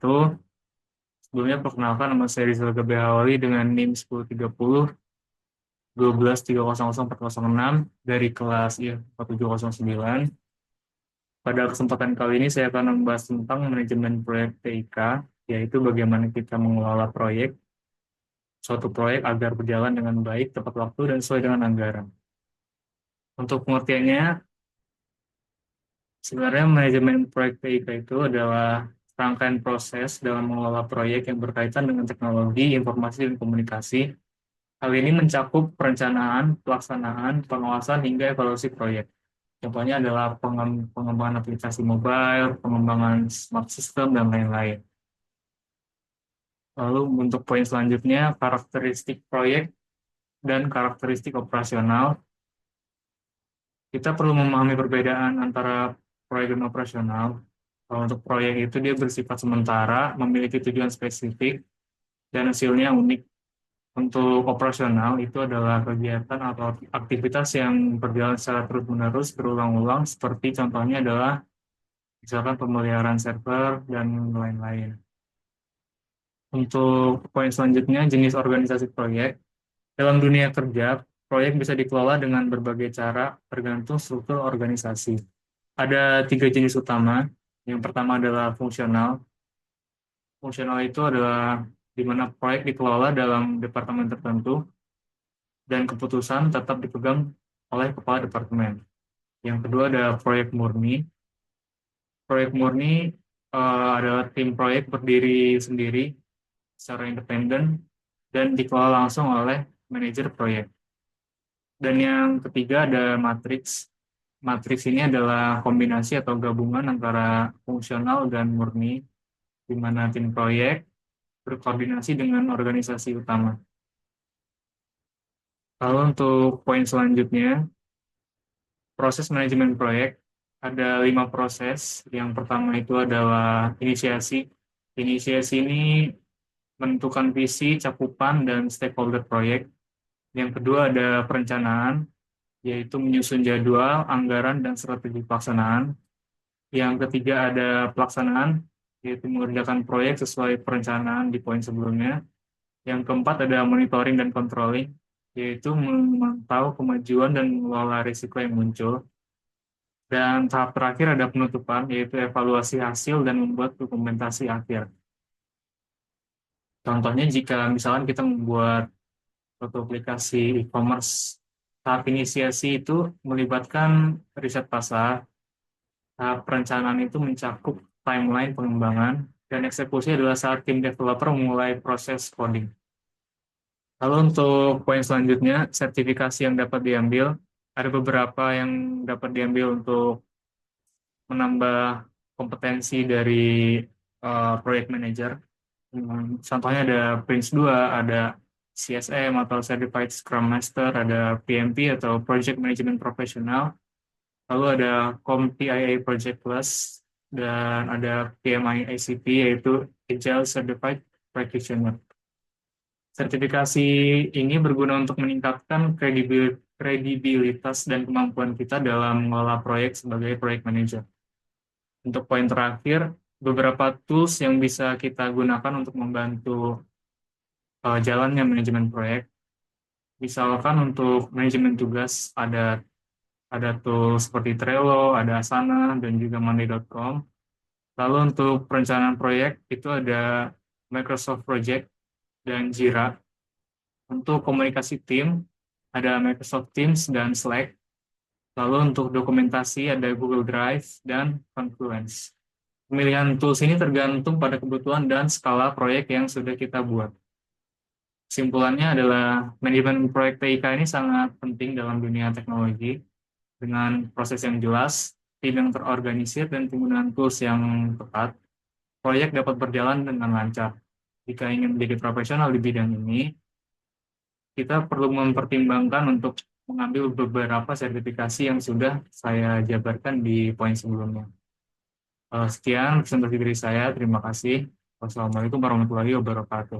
wabarakatuh. Sebelumnya perkenalkan nama saya Rizal Gabriel dengan NIM 1030 12300406 dari kelas I 4709. Pada kesempatan kali ini saya akan membahas tentang manajemen proyek TIK, yaitu bagaimana kita mengelola suatu proyek agar berjalan dengan baik, tepat waktu, dan sesuai dengan anggaran. Untuk pengertiannya, sebenarnya manajemen proyek TIK itu adalah rangkaian proses dalam mengelola proyek yang berkaitan dengan teknologi, informasi, dan komunikasi. Hal ini mencakup perencanaan, pelaksanaan, pengawasan, hingga evaluasi proyek. Contohnya adalah pengembangan aplikasi mobile, pengembangan smart system, dan lain-lain. Lalu untuk poin selanjutnya, karakteristik proyek dan karakteristik operasional. Kita perlu memahami perbedaan antara proyek dan operasional. Kalau untuk proyek itu dia bersifat sementara, memiliki tujuan spesifik, dan hasilnya unik. Untuk operasional itu adalah kegiatan atau aktivitas yang berjalan secara terus-menerus berulang-ulang, seperti contohnya adalah misalkan pemeliharaan server dan lain-lain. Untuk poin selanjutnya, jenis organisasi proyek. Dalam dunia kerja, proyek bisa dikelola dengan berbagai cara tergantung struktur organisasi. Ada tiga jenis utama. Yang pertama adalah fungsional. Fungsional itu adalah di mana proyek dikelola dalam departemen tertentu dan keputusan tetap dipegang oleh kepala departemen. Yang kedua ada proyek murni. Proyek murni adalah tim proyek berdiri sendiri secara independen dan dikelola langsung oleh manajer proyek. Dan yang ketiga ada matriks. Matriks ini adalah kombinasi atau gabungan antara fungsional dan murni, di mana tim proyek berkoordinasi dengan organisasi utama. Lalu untuk poin selanjutnya, proses manajemen proyek ada 5 proses. Yang pertama itu adalah inisiasi. Inisiasi ini menentukan visi, cakupan, dan stakeholder proyek. Yang kedua ada perencanaan, yaitu menyusun jadwal, anggaran, dan strategi pelaksanaan. Yang ketiga ada pelaksanaan, yaitu mengerjakan proyek sesuai perencanaan di poin sebelumnya. Yang keempat ada monitoring dan controlling, yaitu memantau kemajuan dan mengelola risiko yang muncul. Dan tahap terakhir ada penutupan, yaitu evaluasi hasil dan membuat dokumentasi akhir. Contohnya jika misalkan kita membuat suatu aplikasi e-commerce, tahap inisiasi itu melibatkan riset pasar, tahap perencanaan itu mencakup timeline pengembangan, dan eksekusi adalah saat tim developer memulai proses coding. Lalu untuk poin selanjutnya, sertifikasi yang dapat diambil, ada beberapa yang dapat diambil untuk menambah kompetensi dari project manager. Contohnya ada Prince 2, ada CSM atau Certified Scrum Master, ada PMP atau Project Management Professional, lalu ada CompTIA Project Plus, dan ada PMI ACP yaitu Agile Certified Practitioner. Sertifikasi ini berguna untuk meningkatkan kredibilitas dan kemampuan kita dalam mengelola proyek sebagai project manager. Untuk poin terakhir, beberapa tools yang bisa kita gunakan untuk membantu jalannya manajemen proyek. Misalkan untuk manajemen tugas ada tools seperti Trello, ada Asana, dan juga Monday.com. Lalu untuk perencanaan proyek itu ada Microsoft Project dan Jira. Untuk komunikasi tim ada Microsoft Teams dan Slack. Lalu untuk dokumentasi ada Google Drive dan Confluence. Pemilihan tools ini tergantung pada kebutuhan dan skala proyek yang sudah kita buat. Kesimpulannya adalah manajemen proyek TIK ini sangat penting dalam dunia teknologi. Dengan proses yang jelas, tim yang terorganisir, dan penggunaan tools yang tepat, proyek dapat berjalan dengan lancar. Jika ingin menjadi profesional di bidang ini, kita perlu mempertimbangkan untuk mengambil beberapa sertifikasi yang sudah saya jabarkan di poin sebelumnya. Sekian presentasi dari saya. Terima kasih. Wassalamualaikum warahmatullahi wabarakatuh.